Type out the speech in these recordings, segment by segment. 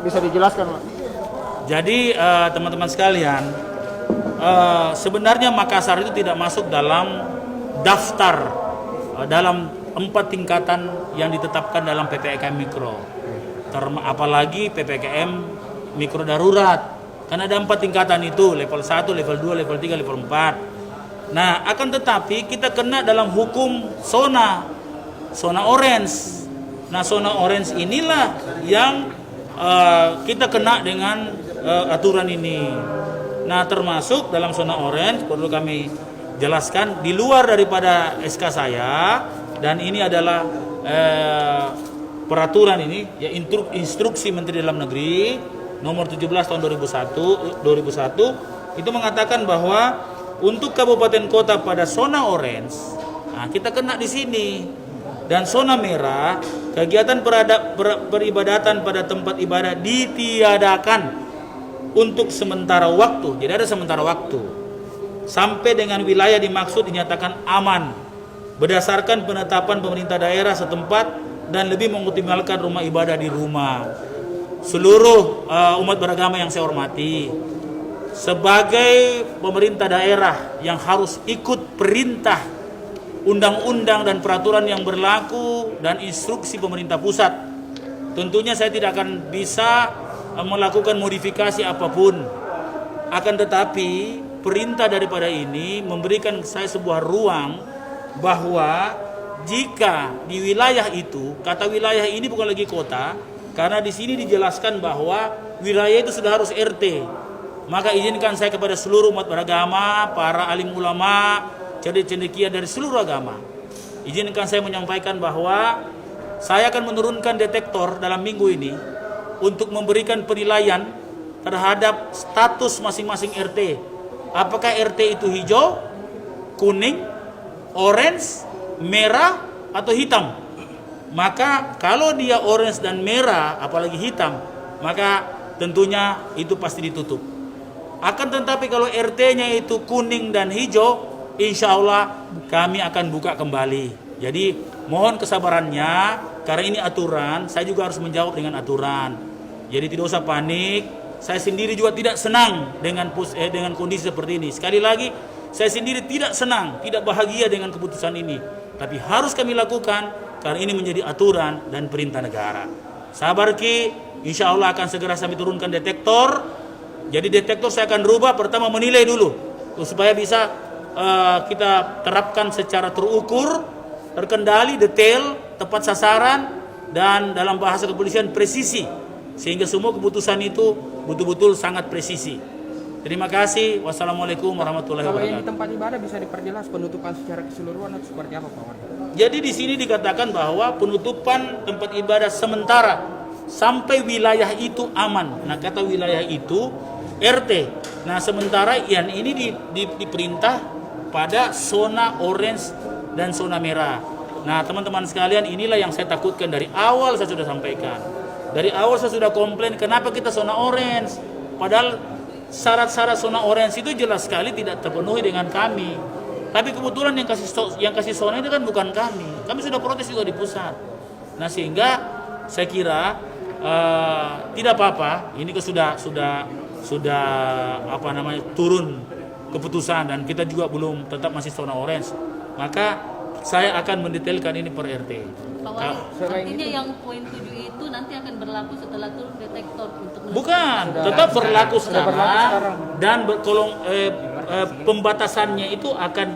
Bisa dijelaskan, Pak? Jadi teman-teman sekalian, sebenarnya Makassar itu tidak masuk dalam daftar dalam 4 tingkatan yang ditetapkan dalam PPKM Mikro. Apalagi PPKM Mikro Darurat. Karena ada 4 tingkatan itu, level 1, level 2, level 3, level 4. Nah, akan tetapi kita kena dalam hukum zona orange. Nah, zona orange inilah yang kita kena dengan aturan ini. Nah, termasuk dalam zona orange perlu kami jelaskan di luar daripada SK saya, dan ini adalah peraturan ini ya, instruksi Menteri Dalam Negeri nomor 17 tahun 2001 itu mengatakan bahwa untuk kabupaten kota pada zona orange, nah kita kena di sini. Dan zona merah, kegiatan peribadatan pada tempat ibadah ditiadakan untuk sementara waktu. Jadi ada sementara waktu sampai dengan wilayah dimaksud dinyatakan aman berdasarkan penetapan pemerintah daerah setempat dan lebih mengoptimalkan rumah ibadah di rumah. Seluruh umat beragama yang saya hormati, sebagai pemerintah daerah yang harus ikut perintah undang-undang dan peraturan yang berlaku dan instruksi pemerintah pusat, tentunya saya tidak akan bisa melakukan modifikasi apapun. Akan tetapi perintah daripada ini memberikan saya sebuah ruang bahwa jika di wilayah itu, kata wilayah ini bukan lagi kota, karena di sini dijelaskan bahwa wilayah itu sudah harus RT. Maka izinkan saya kepada seluruh umat beragama, para alim ulama, cendekia dari seluruh agama, izinkan saya menyampaikan bahwa saya akan menurunkan detektor dalam minggu ini untuk memberikan penilaian terhadap status masing-masing RT. Apakah RT itu hijau, kuning, orange, merah, atau hitam? Maka kalau dia orange dan merah, apalagi hitam, maka tentunya itu pasti ditutup. Akan tetapi kalau RT-nya itu kuning dan hijau, insya Allah kami akan buka kembali. Jadi mohon kesabarannya, karena ini aturan, saya juga harus menjawab dengan aturan. Jadi tidak usah panik. Saya sendiri juga tidak senang dengan kondisi seperti ini. Sekali lagi, saya sendiri tidak senang, tidak bahagia dengan keputusan ini. Tapi harus kami lakukan karena ini menjadi aturan dan perintah negara. Sabar Ki, insya Allah akan segera kami turunkan detektor. Jadi detektor saya akan rubah, pertama menilai dulu supaya bisa kita terapkan secara terukur, terkendali, detail, tepat sasaran, dan dalam bahasa kepolisian presisi, sehingga semua keputusan itu betul-betul sangat presisi. Terima kasih. Wassalamualaikum warahmatullahi wabarakatuh. Kalau ini tempat ibadah bisa diperjelas penutupan secara keseluruhan atau seperti apa, Pak Wali? Jadi di sini dikatakan bahwa penutupan tempat ibadah sementara sampai wilayah itu aman. Nah, kata wilayah itu RT. Nah, sementara yang ini diperintah pada zona orange dan zona merah. Nah, teman-teman sekalian, inilah yang saya takutkan dari awal. Saya sudah sampaikan dari awal, saya sudah komplain kenapa kita zona orange, padahal syarat-syarat zona orange itu jelas sekali tidak terpenuhi dengan kami. Tapi kebetulan yang kasih zona itu kan bukan kami sudah protes juga di pusat. Nah, sehingga saya kira tidak apa-apa, ini sudah apa namanya, turun keputusan dan kita juga belum, tetap masih zona orange. Maka saya akan mendetailkan ini per RT. Pak Wali, artinya yang poin 7 itu nanti akan berlaku setelah turun detektor untuk bukan, tetap berlaku sekarang dan pembatasannya itu akan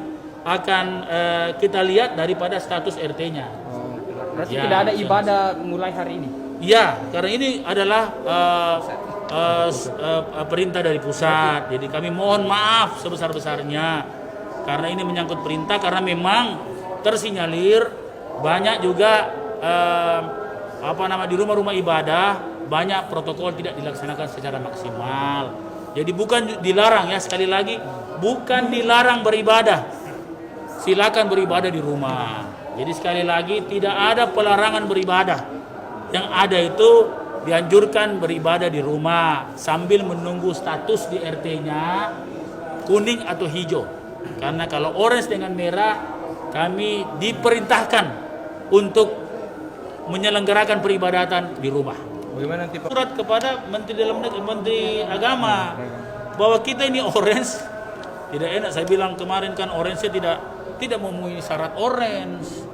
kita lihat daripada status RT-nya. Berarti Ya, tidak ada ibadah mulai hari ini? Ya, karena ini adalah perintah dari pusat. Jadi kami mohon maaf sebesar-besarnya karena ini menyangkut perintah, karena memang tersinyalir banyak juga di rumah-rumah ibadah banyak protokol tidak dilaksanakan secara maksimal. Jadi bukan dilarang, ya, sekali lagi bukan dilarang beribadah. Silakan beribadah di rumah. Jadi sekali lagi tidak ada pelarangan beribadah. Yang ada itu dianjurkan beribadah di rumah sambil menunggu status di RT-nya kuning atau hijau. Karena kalau orange dengan merah, kami diperintahkan untuk menyelenggarakan peribadatan di rumah. Bagaimana nanti Pak? surat kepada Menteri Dalam Negeri, Menteri Agama bahwa kita ini orange tidak enak. Saya bilang kemarin kan orange tidak memenuhi syarat orange,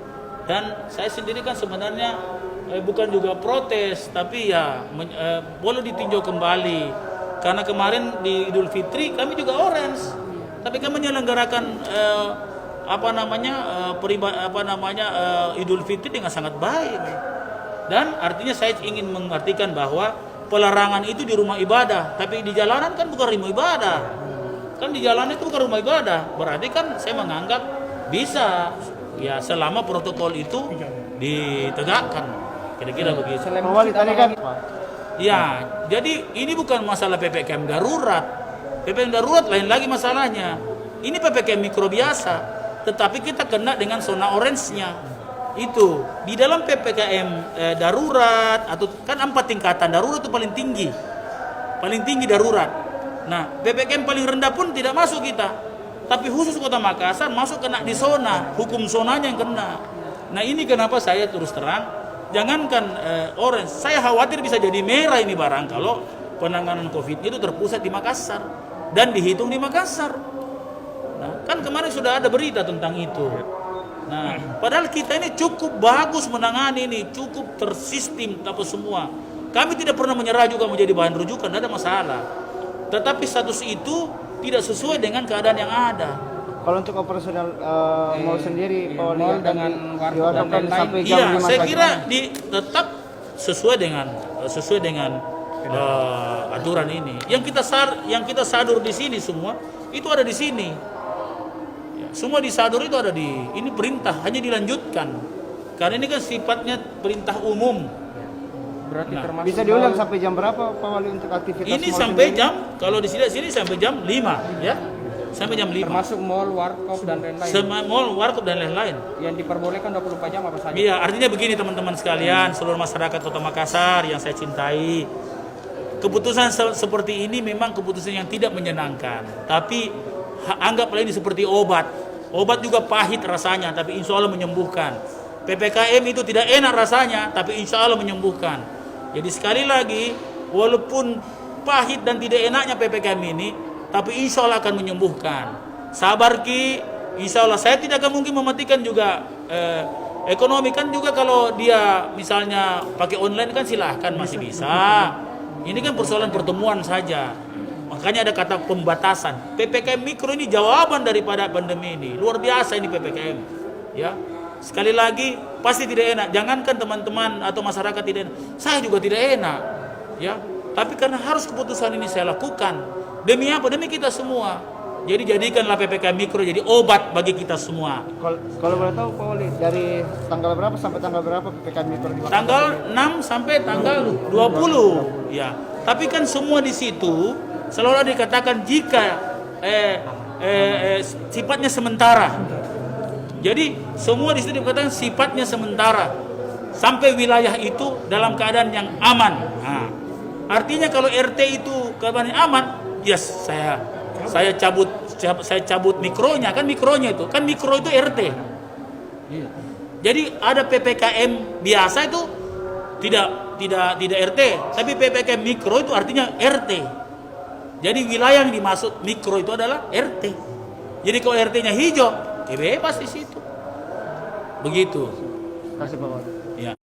dan saya sendiri kan sebenarnya bukan juga protes, tapi ya boleh ditinjau kembali karena kemarin di Idul Fitri kami juga orange, tapi kami menyelenggarakan Idul Fitri dengan sangat baik. Dan artinya saya ingin mengartikan bahwa pelarangan itu di rumah ibadah, tapi di jalanan kan bukan rumah ibadah. Kan di jalanan itu bukan rumah ibadah. Berarti kan saya menganggap bisa ya selama protokol itu ditegakkan. Kira-kira begitu. Ya, jadi ini bukan masalah PPKM darurat. PPKM darurat lain lagi masalahnya. Ini PPKM mikro biasa, tetapi kita kena dengan zona orange-nya. Itu di dalam PPKM darurat atau kan 4 tingkatan darurat itu paling tinggi darurat. Nah PPKM paling rendah pun tidak masuk kita, tapi khusus Kota Makassar masuk kena di zona, hukum zonanya yang kena. Nah ini kenapa saya terus terang jangankan orange, saya khawatir bisa jadi merah ini barang kalau penanganan COVID itu terpusat di Makassar dan dihitung di Makassar. Nah kan kemarin sudah ada berita tentang itu. Nah, padahal kita ini cukup bagus menangani ini, cukup tersistem apa semua. Kami tidak pernah menyerah juga menjadi bahan rujukan, tidak ada masalah. Tetapi status itu tidak sesuai dengan keadaan yang ada. Kalau untuk operasional mall sendiri, mall dengan warkop dan lain-lain. sampai jam Iya, 5 saya pagi. kira tetap sesuai dengan aturan ini. Yang kita sadur di sini semua itu ada di sini. Semua disadur itu ada ini perintah hanya dilanjutkan karena ini kan sifatnya perintah umum. Berarti Nah, termasuk Bisa diulang sampai jam berapa Pak Wali untuk aktivitas ini mall sampai sendiri? kalau di sini sampai jam 5 ya, sampai jam 5. termasuk mall, warkop dan lain-lain. Semua mall, warkop dan lain-lain. Yang diperbolehkan 24 jam apa saja? Iya, artinya begini teman-teman sekalian, seluruh masyarakat Kota Makassar yang saya cintai. Keputusan seperti ini memang keputusan yang tidak menyenangkan, tapi anggaplah ini seperti obat. Obat juga pahit rasanya, tapi insya Allah menyembuhkan. PPKM itu tidak enak rasanya, tapi insya Allah menyembuhkan. Jadi sekali lagi, walaupun pahit dan tidak enaknya PPKM ini, tapi insya Allah akan menyembuhkan. Sabar Ki, insya Allah. Saya tidak akan mungkin mematikan juga ekonomi kan juga kalau dia misalnya pakai online kan silahkan masih bisa. Ini kan persoalan pertemuan saja. Makanya ada kata pembatasan. PPKM mikro ini jawaban daripada pandemi ini. Luar biasa ini PPKM. Ya. Sekali lagi pasti tidak enak. Jangankan teman-teman atau masyarakat tidak enak. Saya juga tidak enak. Ya. Tapi karena harus keputusan ini saya lakukan. Demi apa? Demi kita semua. Jadi jadikanlah PPKM mikro jadi obat bagi kita semua. Kalau boleh tahu Pak Wali, dari tanggal berapa sampai tanggal berapa PPKM mikro di Makassar? Tanggal 6 sampai tanggal 20. Ya. Tapi kan semua di situ selalu dikatakan jika sifatnya sementara. Jadi semua di situ dikatakan sifatnya sementara sampai wilayah itu dalam keadaan yang aman. Nah, artinya kalau RT itu keadaan aman, yes saya cabut mikronya kan mikro itu RT. Jadi ada PPKM biasa itu tidak RT, tapi PPKM mikro itu artinya RT. Jadi wilayah yang dimaksud mikro itu adalah RT. Jadi kalau RT-nya hijau, bebas di situ. Begitu. Terima kasih Pak Wali. Ya.